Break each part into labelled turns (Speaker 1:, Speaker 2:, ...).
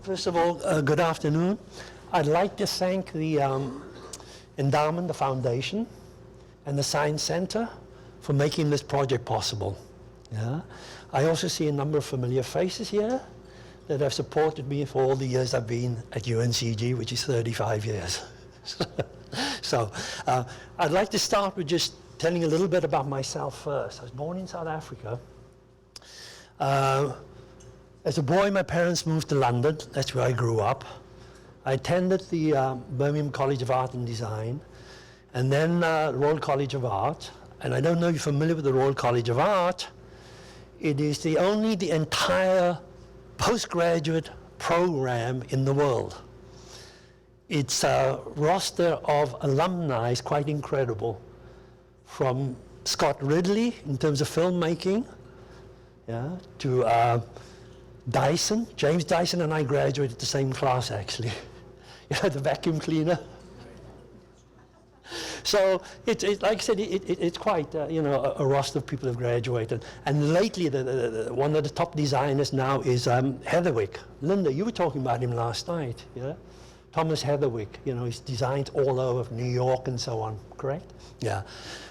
Speaker 1: First of all, good afternoon. I'd like to thank the endowment, the foundation, and the Science Center for making this project possible. Yeah? I also see a number of familiar faces here that have supported me for all the years I've been at UNCG, which is 35 years. So I'd like to start with just telling a little bit about myself first. I was born in South Africa. As a boy, my parents moved to London. That's where I grew up. I attended the Birmingham College of Art and Design, and then Royal College of Art. And I don't know if you're familiar with the Royal College of Art. It is the entire postgraduate program in the world. Its roster of alumni is quite incredible. From Scott Ridley in terms of filmmaking, yeah, to Dyson. James Dyson and I graduated the same class, actually. You know, the vacuum cleaner. So it's like I said, it's quite a roster of people who have graduated. And lately, one of the top designers now is Heatherwick. Linda, you were talking about him last night, yeah? Thomas Heatherwick. You know, he's designs all over New York and so on. Correct? Yeah.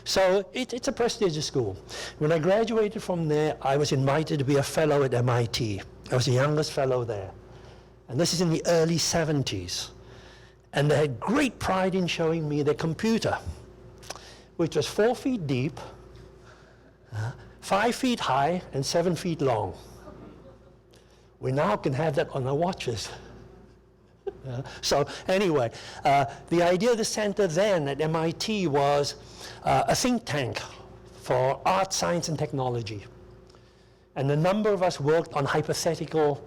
Speaker 1: So it's a prestigious school. When I graduated from there, I was invited to be a fellow at MIT. I was the youngest fellow there. And this is in the early 70s. And they had great pride in showing me their computer, which was 4 feet deep, 5 feet high, and 7 feet long. We now can have that on our watches. So anyway, the idea of the center then at MIT was a think tank for art, science, and technology. And a number of us worked on hypothetical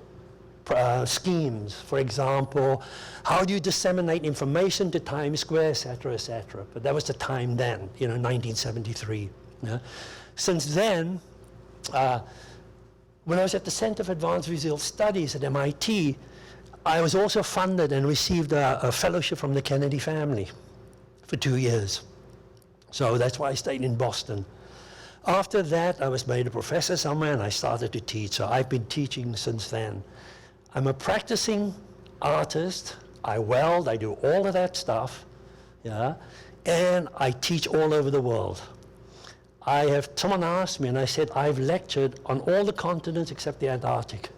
Speaker 1: schemes. For example, how do you disseminate information to Times Square, et cetera, et cetera. But that was the time then, 1973. Yeah? Since then, when I was at the Center for Advanced Visual Studies at MIT, I was also funded and received a fellowship from the Kennedy family for 2 years. So that's why I stayed in Boston. After that, I was made a professor somewhere and I started to teach. So I've been teaching since then. I'm a practicing artist. I weld, I do all of that stuff, yeah, and I teach all over the world. Someone asked me and I said, I've lectured on all the continents except the Antarctic.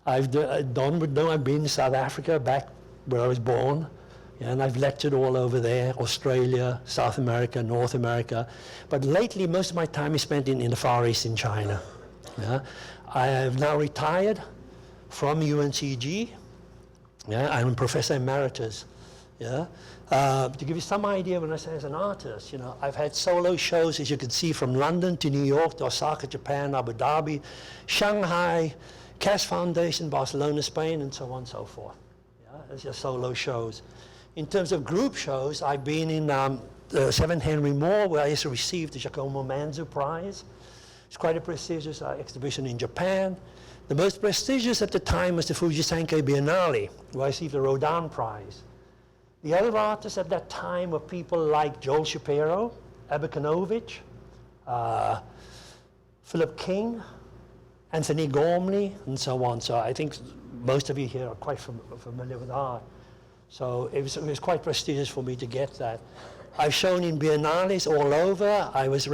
Speaker 1: I've been in South Africa, back where I was born, and I've lectured all over there, Australia, South America, North America. But lately, most of my time is spent in the Far East in China. Yeah? I have now retired from UNCG. Yeah? I'm a professor emeritus. Yeah? To give you some idea, when I say as an artist, I've had solo shows, as you can see, from London to New York to Osaka, Japan, Abu Dhabi, Shanghai, Cass Foundation, Barcelona, Spain, and so on and so forth. Yeah, those are solo shows. In terms of group shows, I've been in the 7 Henry Moore, where I also received the Giacomo Manzo Prize. It's quite a prestigious exhibition in Japan. The most prestigious at the time was the Fujisankei Biennale, where I received the Rodin Prize. The other artists at that time were people like Joel Shapiro, Abercrombie, Philip King, Anthony Gormley, and so on. So I think most of you here are quite familiar with art. So it was quite prestigious for me to get that. I've shown in biennales all over. I was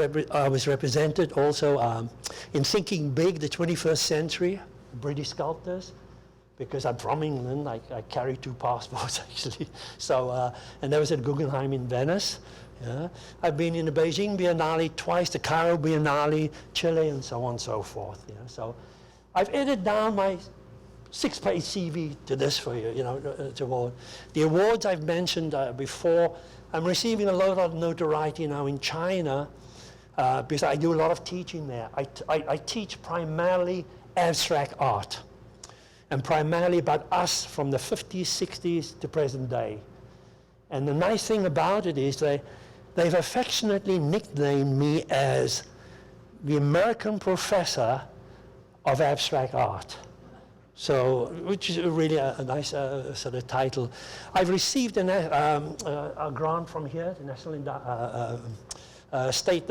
Speaker 1: represented also in Thinking Big, the 21st Century, British sculptors, because I'm from England. I carry 2 passports, actually. So, and that was at Guggenheim in Venice. Yeah. I've been in the Beijing Biennale twice, the Cairo Biennale, Chile, and so on and so forth. Yeah. So I've edited down my 6-page CV to this for you, to award. The awards I've mentioned before, I'm receiving a lot of notoriety now in China because I do a lot of teaching there. I teach primarily abstract art and primarily about us from the 50s, 60s to present day. And the nice thing about it is they've affectionately nicknamed me as the American professor of abstract art. So, which is really a nice sort of title. I've received a grant from here, the National State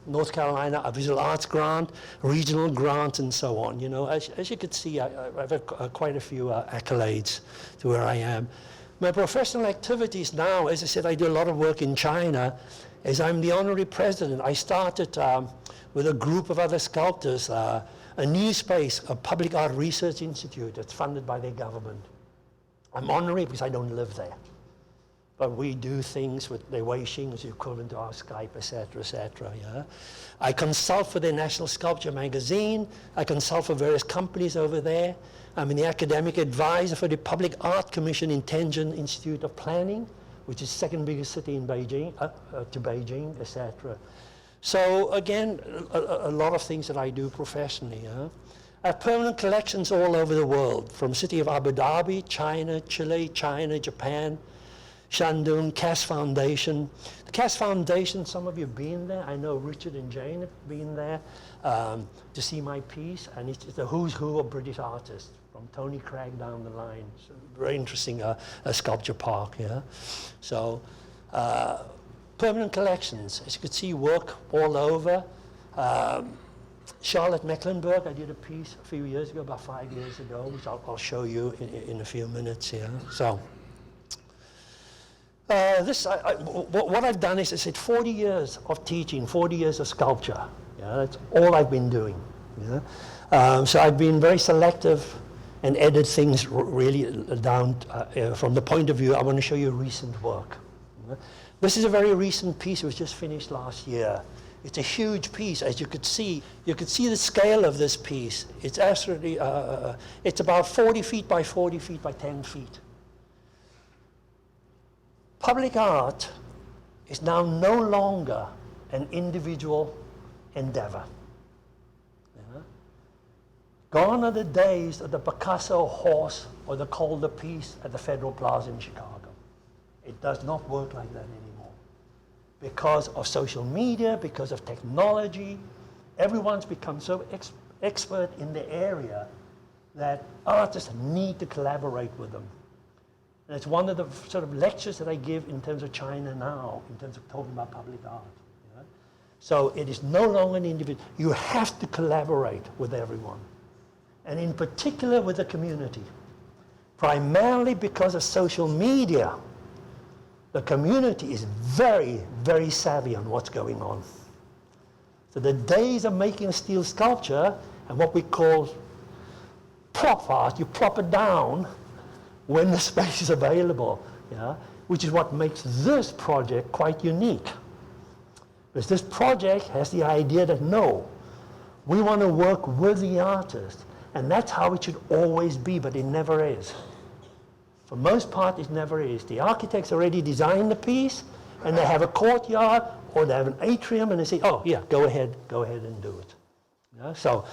Speaker 1: North Carolina, a visual arts grant, regional grant, and so on. You know, as you could see, I've had quite a few accolades to where I am. My professional activities now, as I said, I do a lot of work in China, as I'm the honorary president. I started with a group of other sculptors, a new space, a Public Art Research Institute that's funded by their government. I'm honorary because I don't live there. But we do things with their Weixing, which is equivalent to our Skype, etc., etc. Yeah? I consult for their National Sculpture magazine. I consult for various companies over there. I'm the academic advisor for the Public Art Commission in Tianjin Institute of Planning, which is the second biggest city in Beijing, to Beijing, etc. So again, a lot of things that I do professionally. Yeah? I have permanent collections all over the world, from the city of Abu Dhabi, China, Chile, China, Japan, Shandong, Cass Foundation. The Cass Foundation, some of you have been there. I know Richard and Jane have been there to see my piece, and it's the who's who of British artists, from Tony Craig down the line. It's a very interesting sculpture park, yeah. So, permanent collections. As you can see, work all over. Charlotte Mecklenburg, I did a piece a few years ago, about 5 years ago, which I'll show you in a few minutes here. So, what I've done is, I said, 40 years of teaching, 40 years of sculpture. Yeah, that's all I've been doing. Yeah? So I've been very selective and edit things really down from the point of view, I want to show you recent work. Yeah? This is a very recent piece. It was just finished last year. It's a huge piece, as you could see. You could see the scale of this piece. It's absolutely, it's about 40 feet by 40 feet by 10 feet. Public art is now no longer an individual endeavor. Yeah? Gone are the days of the Picasso horse or the Calder piece at the Federal Plaza in Chicago. It does not work like that anymore. Because of social media, because of technology, everyone's become so expert in the area that artists need to collaborate with them. And it's one of the sort of lectures that I give in terms of China now, in terms of talking about public art. You know? So it is no longer an individual. You have to collaborate with everyone. And in particular with the community. Primarily because of social media, the community is very, very savvy on what's going on. So the days of making a steel sculpture and what we call prop art, you prop it down when the space is available, yeah? Which is what makes this project quite unique. Because this project has the idea that no, we want to work with the artist, and that's how it should always be, but it never is. For most part, it never is. The architects already designed the piece, and they have a courtyard, or they have an atrium, and they say, oh yeah, go ahead and do it. Yeah? So,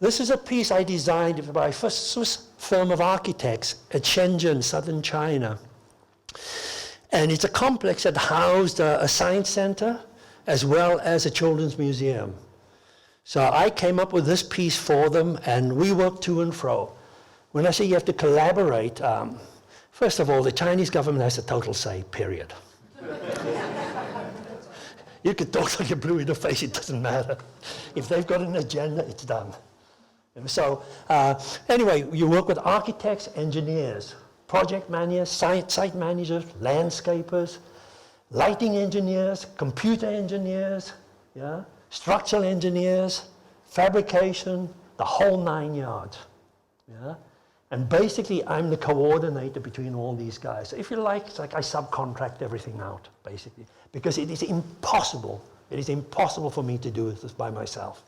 Speaker 1: this is a piece I designed by a Swiss firm of architects at Shenzhen, southern China. And it's a complex that housed a science center as well as a children's museum. So I came up with this piece for them, and we worked to and fro. When I say you have to collaborate, first of all, the Chinese government has a total say, period. You could talk till you're blue in the face, it doesn't matter. If they've got an agenda, it's done. So anyway, you work with architects, engineers, project managers, site managers, landscapers, lighting engineers, computer engineers, yeah, structural engineers, fabrication, the whole 9 yards. Yeah? And basically, I'm the coordinator between all these guys. So if you like, it's like I subcontract everything out, basically, because it is impossible. It is impossible for me to do this by myself.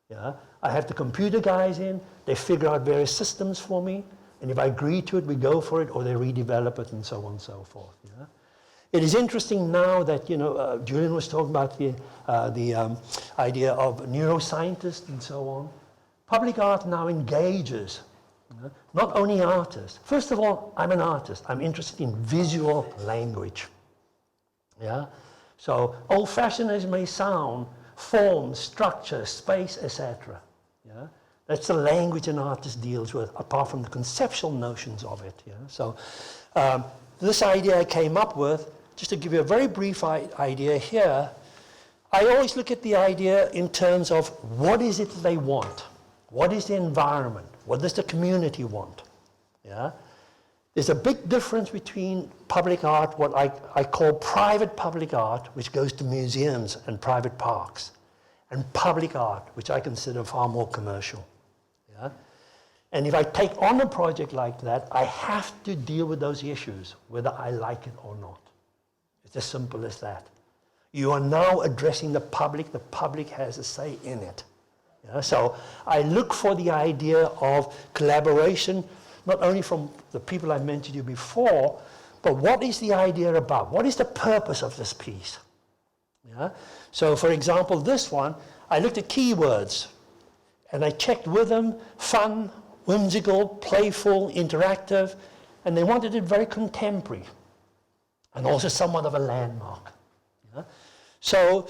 Speaker 1: Yeah? I have the computer guys in, they figure out various systems for me, and if I agree to it, we go for it, or they redevelop it, and so on and so forth. Yeah? It is interesting now that, you know, Julian was talking about the idea of neuroscientists and so on. Public art now engages, you know, not only artists. First of all, I'm an artist. I'm interested in visual language. Yeah? So old-fashioned as it may sound, form, structure, space, etc. Yeah? That's the language an artist deals with, apart from the conceptual notions of it. Yeah? So this idea I came up with, just to give you a very brief idea here, I always look at the idea in terms of what is it they want? What is the environment? What does the community want? Yeah? There's a big difference between public art, what I call private public art, which goes to museums and private parks, and public art, which I consider far more commercial. Yeah? And if I take on a project like that, I have to deal with those issues, whether I like it or not. It's as simple as that. You are now addressing the public has a say in it. Yeah? So I look for the idea of collaboration, not only from the people I mentioned to you before, but what is the idea about? What is the purpose of this piece? Yeah? So for example, this one, I looked at keywords and I checked with them, fun, whimsical, playful, interactive, and they wanted it very contemporary and also somewhat of a landmark. Yeah? So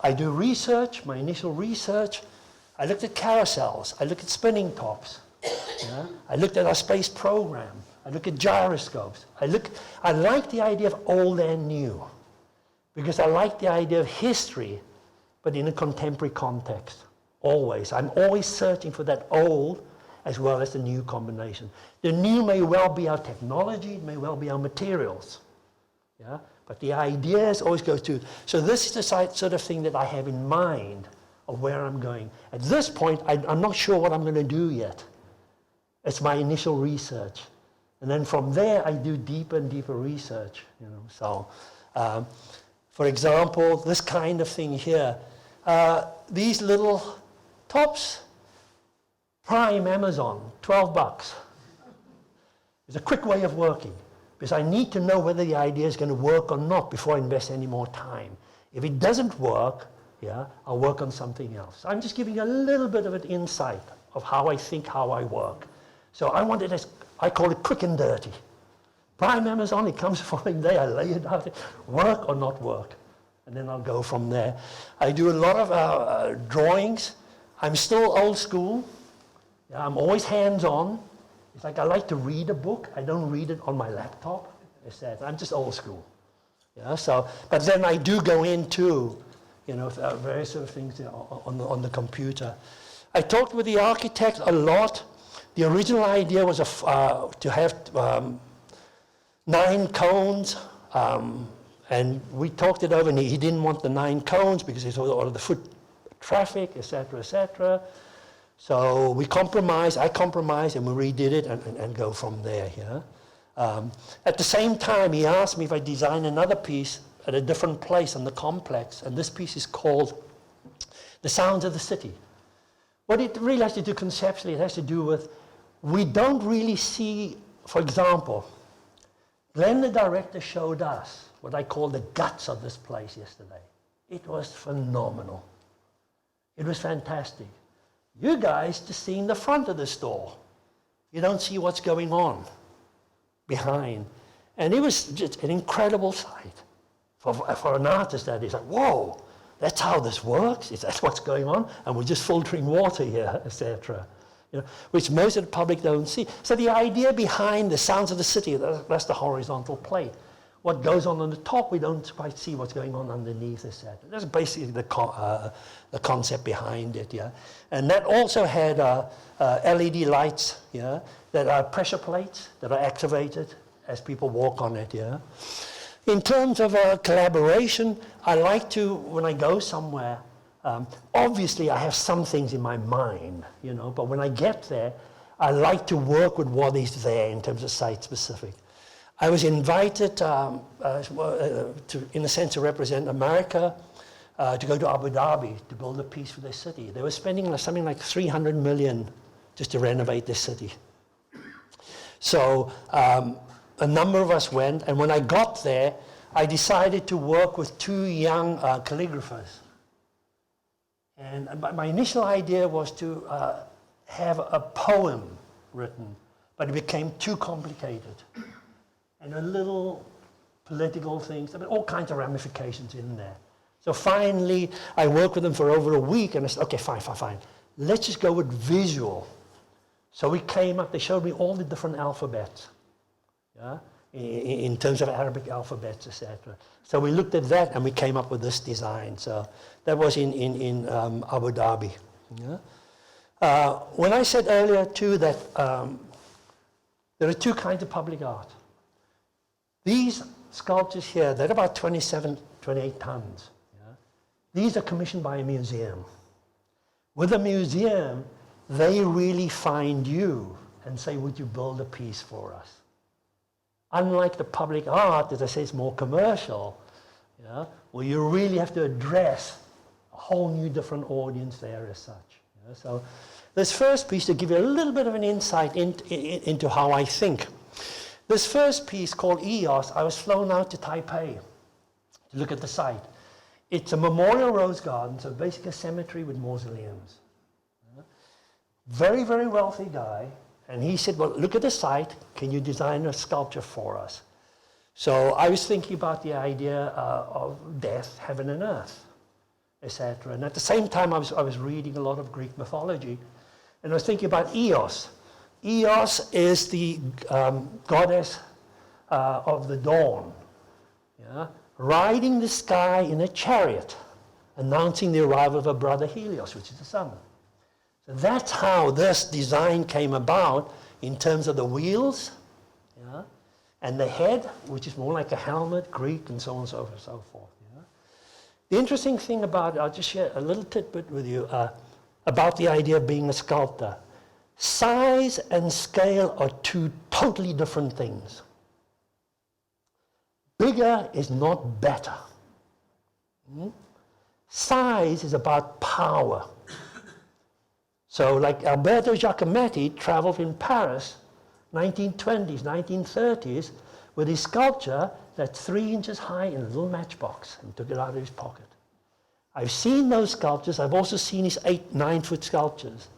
Speaker 1: I do research, my initial research. I looked at carousels, I looked at spinning tops. Yeah? I looked at our space program. I look at gyroscopes. I like the idea of old and new because I like the idea of history, but in a contemporary context. Always. I'm always searching for that old as well as the new combination. The new may well be our technology, it may well be our materials. Yeah? But the ideas always goes to, so this is the sort of thing that I have in mind of where I'm going. At this point, I'm not sure what I'm going to do yet. It's my initial research. And then from there, I do deeper and deeper research. You know? So, for example, this kind of thing here. These little tops, Prime Amazon, $12. It's a quick way of working because I need to know whether the idea is going to work or not before I invest any more time. If it doesn't work, yeah, I'll work on something else. I'm just giving a little bit of an insight of how I think, how I work. So I want it as, I call it quick and dirty. Prime Amazon, it comes the following day, I lay it out, work or not work. And then I'll go from there. I do a lot of drawings. I'm still old school. Yeah, I'm always hands-on. It's like I like to read a book. I don't read it on my laptop. I'm just old school. Yeah, so, but then I do go into, you know, various sort of things on the computer. I talked with the architect a lot. The original idea was to have 9 cones, and we talked it over, and he didn't want the 9 cones because he saw all of the foot traffic, etc., etc. So we compromised, I compromised, and we redid it and go from there. Yeah? At the same time, he asked me if I design another piece at a different place in the complex, and this piece is called The Sounds of the City. What it really has to do conceptually, it has to do with, we don't really see, for example, Glenn the director showed us what I call the guts of this place yesterday. It was phenomenal. It was fantastic. You guys just seeing the front of the store. You don't see what's going on behind. And it was just an incredible sight. For an artist, that is like, whoa, that's how this works? Is that what's going on? And we're just filtering water here, etc. You know, which most of the public don't see. So the idea behind the sounds of the city, that's the horizontal plate. What goes on the top, we don't quite see what's going on underneath, etc. That's basically the concept behind it, yeah. And that also had LED lights, yeah, that are pressure plates that are activated as people walk on it, yeah. In terms of collaboration, I like to, when I go somewhere, obviously I have some things in my mind, you know, but when I get there, I like to work with what is there in terms of site-specific. I was invited to, in a sense, to represent America, to go to Abu Dhabi to build a piece for their city. They were spending something like 300 million just to renovate this city. So a number of us went, and when I got there, I decided to work with 2 young calligraphers. And my initial idea was to have a poem written, but it became too complicated. And a little political things, I mean, all kinds of ramifications in there. So finally, I worked with them for over a week, and I said, okay, fine. Let's just go with visual. So we came up, they showed me all the different alphabets. Yeah? in terms of Arabic alphabets, etc. So we looked at that and we came up with this design. So that was in Abu Dhabi. Yeah? When I said earlier too that there are two kinds of public art. These sculptures here, they're about 27, 28 tons. Yeah? These are commissioned by a museum. With a museum, they really find you and say, would you build a piece for us? Unlike the public art, as I say, it's more commercial, yeah, where you really have to address a whole new different audience there as such. Yeah. So this first piece, to give you a little bit of an insight into how I think. This first piece called EOS, I was flown out to Taipei to look at the site. It's a memorial rose garden, so basically a cemetery with mausoleums. Yeah. Very, very wealthy guy. And he said, well, look at the site. Can you design a sculpture for us? So I was thinking about the idea of death, heaven and earth, etc. And at the same time, I was reading a lot of Greek mythology. And I was thinking about Eos. Eos is the goddess of the dawn, yeah? Riding the sky in a chariot, announcing the arrival of her brother Helios, which is the sun. So that's how this design came about in terms of the wheels, yeah, and the head, which is more like a helmet, Greek, and so on and so forth. Yeah. The interesting thing about it, I'll just share a little tidbit with you about the idea of being a sculptor. Size and scale are two totally different things. Bigger is not better. Size is about power. So like Alberto Giacometti traveled in Paris, 1920s, 1930s, with his sculpture that's 3 inches high in a little matchbox, and took it out of his pocket. I've seen those sculptures. I've also seen his 8, 9-foot sculptures.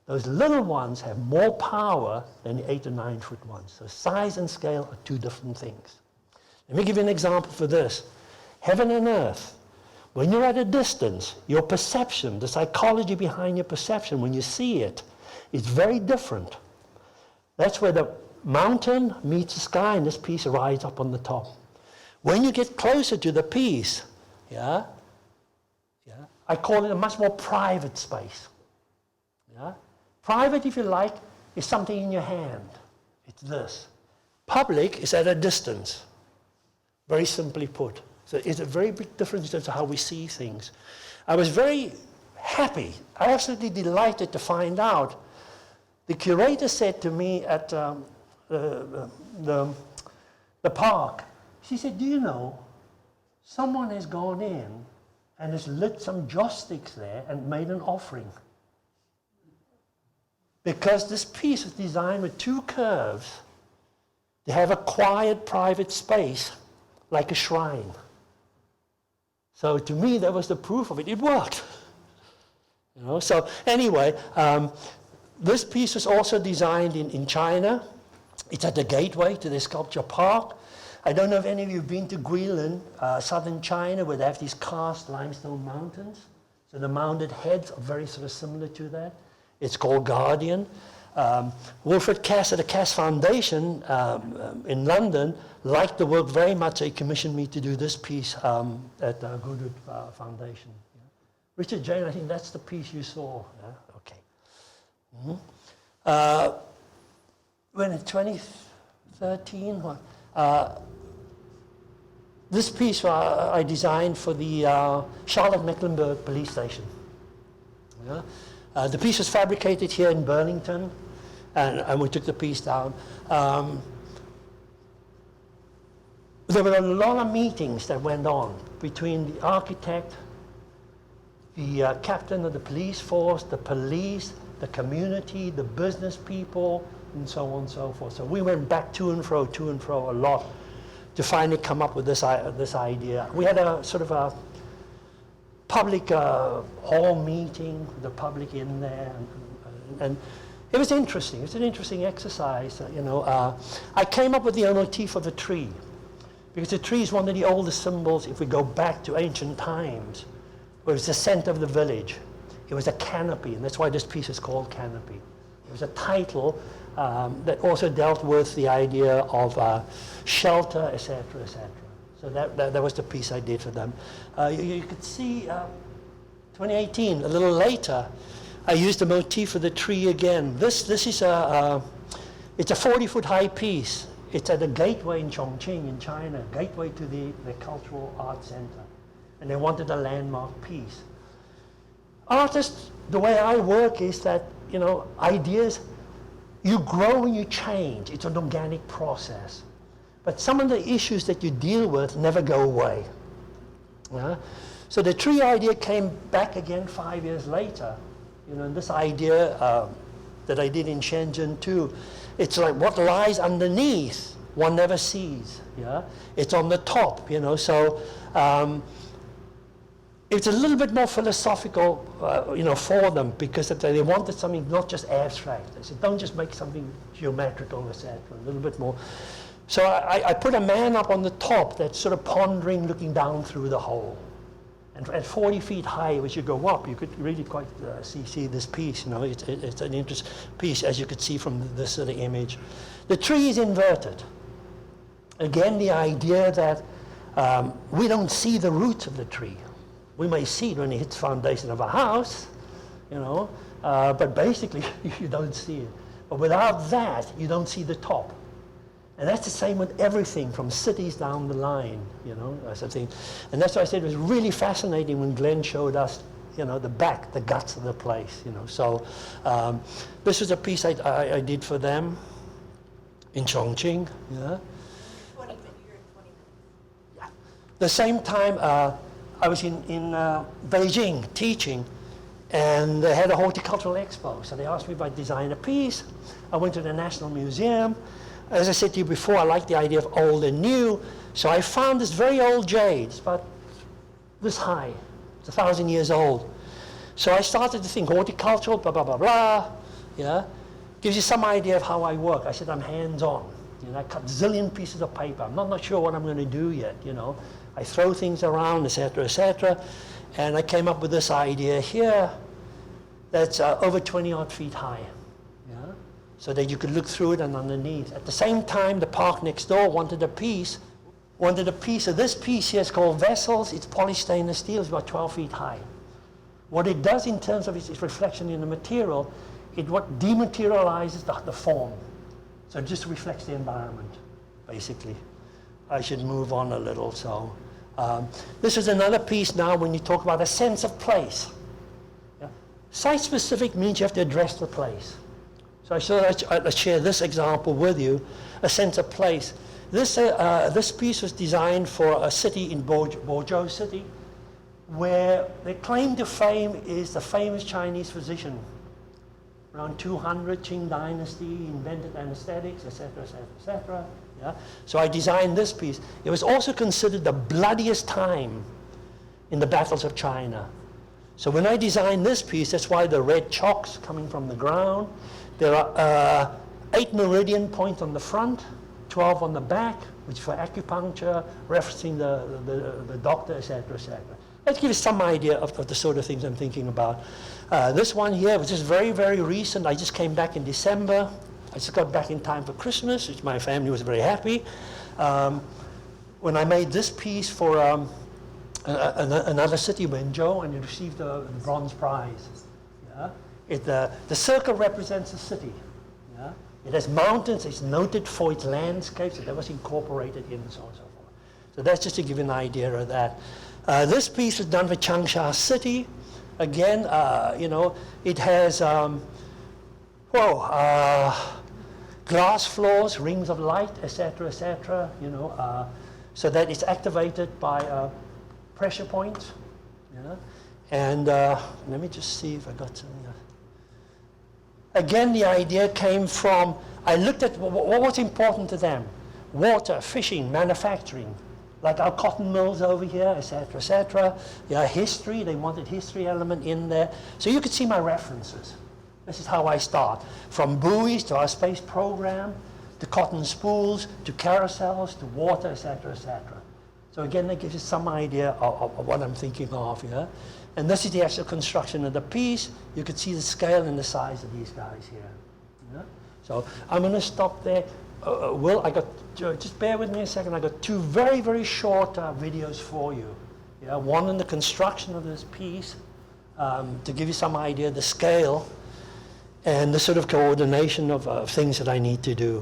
Speaker 1: Those little ones have more power than the 8 or 9-foot ones. So size and scale are two different things. Let me give you an example for this. Heaven and earth. When you're at a distance, your perception, the psychology behind your perception, when you see it, is very different. That's where the mountain meets the sky, and this piece rides up on the top. When you get closer to the piece, I call it a much more private space. Yeah? Private, if you like, is something in your hand. It's this. Public is at a distance, very simply put. So it's a very big difference in terms of how we see things. I was very happy, absolutely delighted to find out. The curator said to me at the park, she said, do you know, someone has gone in and has lit some joss sticks there and made an offering. Because this piece was designed with two curves to have a quiet, private space like a shrine. So to me, that was the proof of it. It worked. You know? So anyway, this piece was also designed in China. It's at the gateway to the sculpture park. I don't know if any of you have been to Guilin, southern China, where they have these cast limestone mountains. So the mounted heads are very sort of similar to that. It's called Guardian. Wilfred Cass at the Cass Foundation in London liked the work very much. He commissioned me to do this piece at the Goodwood Foundation. Yeah. Richard Jane, I think that's the piece you saw. Yeah? Okay. Mm-hmm. When in 2013, this piece I designed for the Charlotte-Mecklenburg police station. Yeah? The piece was fabricated here in Burlington, and we took the piece down. There were a lot of meetings that went on between the architect, the captain of the police force, the police, the community, the business people, and so on and so forth. So we went back to and fro a lot to finally come up with this idea. We had a sort of a public hall meeting, the public in there, and it was interesting. It was an interesting exercise. I came up with the motif of a tree, because the tree is one of the oldest symbols. If we go back to ancient times, where it was the center of the village, it was a canopy, and that's why this piece is called Canopy. It was a title that also dealt with the idea of shelter, etc., etc. So that was the piece I did for them. You could see 2018, a little later, I used the motif of the tree again. This is it's a 40-foot high piece. It's at a gateway in Chongqing in China, gateway to the Cultural Arts Center. And they wanted a landmark piece. Artists, the way I work is that, you know, ideas, you grow and you change. It's an organic process. But some of the issues that you deal with never go away. Yeah? So the tree idea came back again 5 years later. You know, and this idea that I did in Shenzhen too, it's like what lies underneath, one never sees. Yeah? It's on the top, you know, so it's a little bit more philosophical, you know, for them, because they wanted something not just abstract. They said, don't just make something geometrical, etc., a little bit more. So I put a man up on the top that's sort of pondering, looking down through the hole. And at 40 feet high, as you go up, you could really quite see this piece. You know, it's an interesting piece, as you could see from this sort of image. The tree is inverted. Again, the idea that we don't see the roots of the tree. We may see it when it hits the foundation of a house, you know, but basically you don't see it. But without that, you don't see the top. And that's the same with everything from cities down the line, you know, as I think. And that's why I said it was really fascinating when Glenn showed us, you know, the back, the guts of the place, you know. So this was a piece I did for them in Chongqing. Yeah.
Speaker 2: 20 minutes, you're in 20 minutes.
Speaker 1: Yeah. The same time, I was in Beijing teaching, and they had a horticultural expo. So they asked me if I'd design a piece. I went to the National Museum. As I said to you before, I like the idea of old and new. So I found this very old jade. It's about this high. It's 1,000 years old. So I started to think horticultural, blah, blah, blah, blah. Yeah? Gives you some idea of how I work. I said I'm hands-on. You know, I cut a zillion pieces of paper. I'm not sure what I'm going to do yet, you know. I throw things around, etc., etc. And I came up with this idea here that's over 20-odd feet high. Yeah? So that you could look through it and underneath. At the same time, the park next door wanted a piece of this piece here. Is called Vessels. It's polished stainless steel. It's about 12 feet high. What it does in terms of its reflection in the material, it what dematerializes the form. So it just reflects the environment, basically. I should move on a little. So this is another piece now when you talk about a sense of place. Yeah? Site-specific means you have to address the place. So I thought I'd share this example with you, a sense of place. This piece was designed for a city in Bozhou City, where their claim to fame is the famous Chinese physician. Around 200, Qing Dynasty, invented anesthetics, etc., etc., etc. Yeah? So I designed this piece. It was also considered the bloodiest time in the battles of China. So when I designed this piece, that's why the red chalk's coming from the ground. There are 8 meridian points on the front, 12 on the back, which is for acupuncture, referencing the doctor, etc., etc. Let's give you some idea of the sort of things I'm thinking about. This one here was just very, very recent. I just came back in December. I just got back in time for Christmas, which my family was very happy. When I made this piece for another city, Wenzhou, and it received the bronze prize. Yeah? The circle represents a city. Yeah? It has mountains. It's noted for its landscapes. That was incorporated in and so on and so forth. So that's just to give you an idea of that. This piece was done for Changsha City. Again, you know, it has glass floors, rings of light, etc., etc. You know, so that it's activated by pressure points. Yeah? And let me just see if I got something. Again, the idea came from, I looked at what was important to them. Water, fishing, manufacturing, like our cotton mills over here, etc., etc. Yeah, history, they wanted history element in there. So you could see my references. This is how I start. From buoys to our space program, to cotton spools, to carousels, to water, etc., etc. So again, that gives you some idea of what I'm thinking of, yeah? And this is the actual construction of the piece. You could see the scale and the size of these guys here. Yeah? So I'm going to stop there. Will, just bear with me a second. I got two very, very short videos for you. Yeah, one in the construction of this piece, to give you some idea of the scale and the sort of coordination of things that I need to do.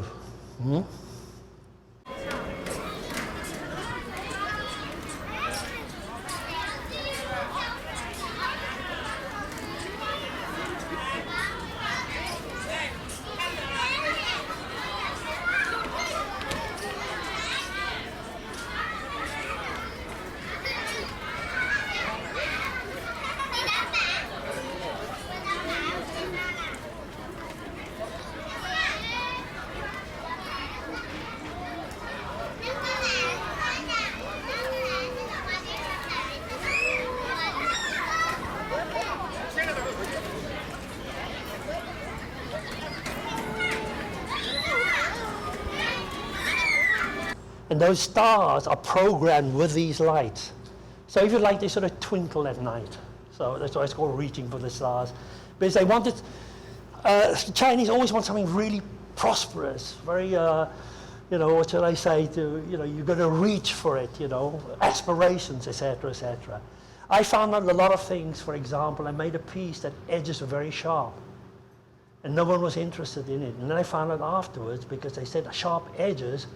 Speaker 1: Hmm? And those stars are programmed with these lights. So if you like, they sort of twinkle at night. So that's why it's called reaching for the stars. Because they wanted, the Chinese always want something really prosperous, very, what shall I say, you're going to reach for it, aspirations, etc., etc. I found out a lot of things. For example, I made a piece that edges were very sharp. And no one was interested in it. And then I found out afterwards, because they said sharp edges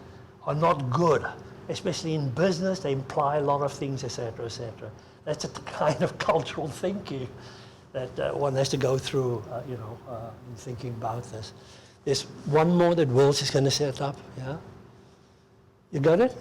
Speaker 1: are not good, especially in business. They imply a lot of things, etc., etc. That's the kind of cultural thinking that one has to go through, in thinking about this. There's one more that Will's is going to set up. Yeah, you got it?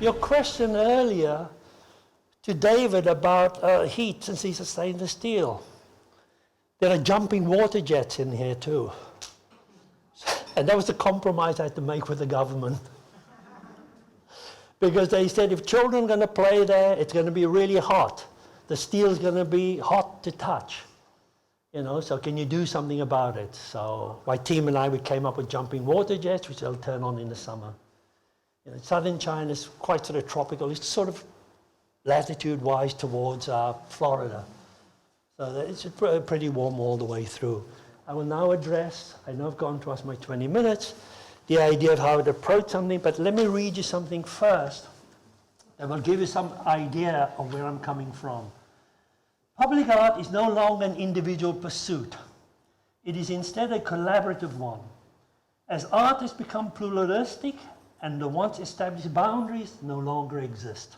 Speaker 1: Your question earlier to David about heat, since he's a stainless steel. There are jumping water jets in here too. And that was the compromise I had to make with the government. Because they said if children are going to play there, it's going to be really hot. The steel's going to be hot to touch. So can you do something about it? So my team and we came up with jumping water jets, which they'll turn on in the summer. Southern China is quite sort of tropical. It's sort of latitude-wise towards Florida. So it's pretty warm all the way through. I will now address, I know I've gone past my 20 minutes, the idea of how to approach something, but let me read you something first that will give you some idea of where I'm coming from. Public art is no longer an individual pursuit. It is instead a collaborative one. As art has become pluralistic, and the once established boundaries no longer exist.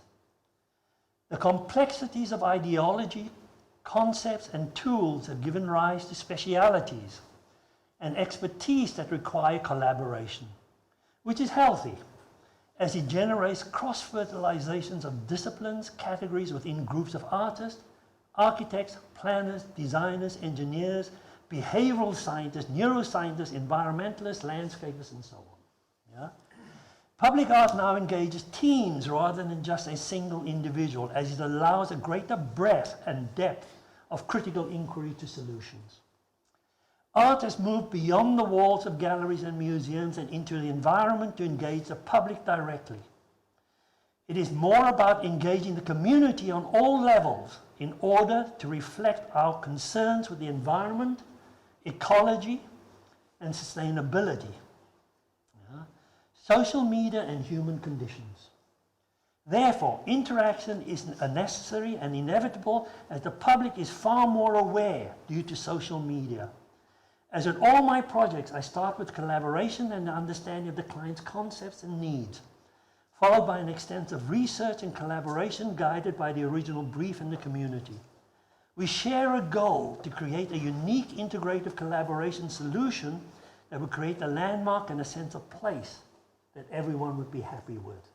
Speaker 1: The complexities of ideology, concepts, and tools have given rise to specialities and expertise that require collaboration, which is healthy. as it generates cross-fertilizations of disciplines, categories within groups of artists, architects, planners, designers, engineers, behavioral scientists, neuroscientists, environmentalists, landscapers, and so on. Yeah? Public art now engages teams rather than just a single individual, as it allows a greater breadth and depth of critical inquiry to solutions. Art has moved beyond the walls of galleries and museums and into the environment to engage the public directly. It is more about engaging the community on all levels in order to reflect our concerns with the environment, ecology, and sustainability, social media and human conditions. Therefore, interaction is a necessary and inevitable as the public is far more aware due to social media. As with all my projects, I start with collaboration and the understanding of the client's concepts and needs, followed by an extensive research and collaboration guided by the original brief and the community. We share a goal to create a unique integrative collaboration solution that would create a landmark and a sense of place that everyone would be happy with.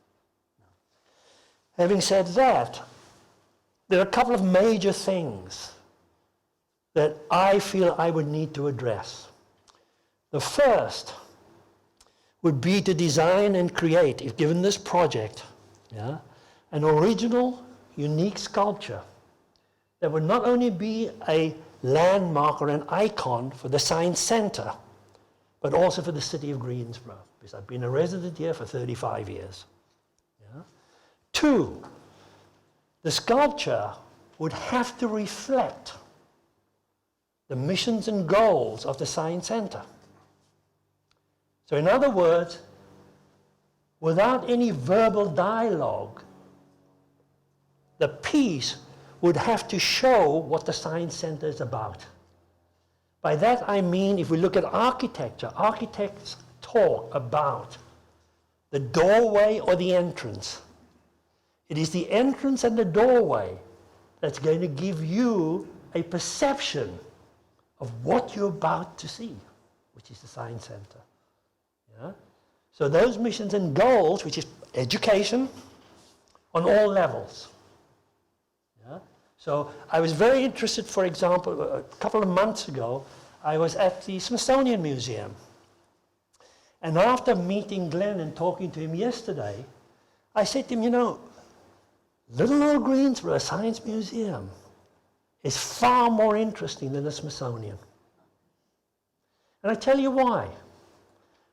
Speaker 1: Having said that, there are a couple of major things that I feel I would need to address. The first would be to design and create, if given this project, an original, unique sculpture that would not only be a landmark or an icon for the Science Center, but also for the city of Greensboro, because I've been a resident here for 35 years. Yeah? 2, the sculpture would have to reflect the missions and goals of the Science Center. So in other words, without any verbal dialogue, the piece would have to show what the Science Center is about. By that I mean, if we look at architecture, architects talk about the doorway or the entrance. It is the entrance and the doorway that's going to give you a perception of what you're about to see, which is the Science Center. Yeah? So those missions and goals, which is education on all levels. Yeah? So I was very interested, for example, a couple of months ago, I was at the Smithsonian Museum. And after meeting Glenn and talking to him yesterday, I said to him, you know, little old Greensboro Science Museum is far more interesting than the Smithsonian. And I tell you why.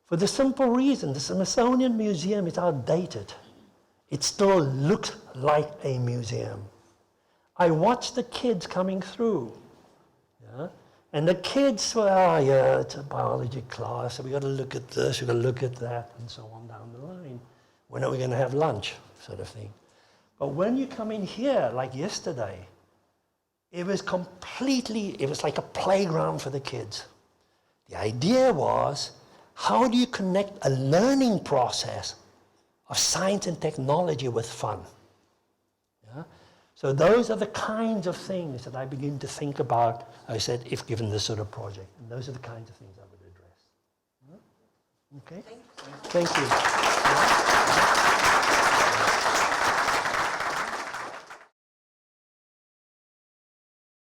Speaker 1: For the simple reason, the Smithsonian Museum is outdated. It still looks like a museum. I watched the kids coming through. Yeah? And the kids were, oh yeah, it's a biology class, so we got to look at this, we got to look at that, and so on down the line. When are we going to have lunch, sort of thing. But when you come in here, like yesterday, it was like a playground for the kids. The idea was, how do you connect a learning process of science and technology with fun? Yeah? So those are the kinds of things that I begin to think about, I said, if given this sort of project. And those are the kinds of things I would address. Yeah? Okay? Thank you.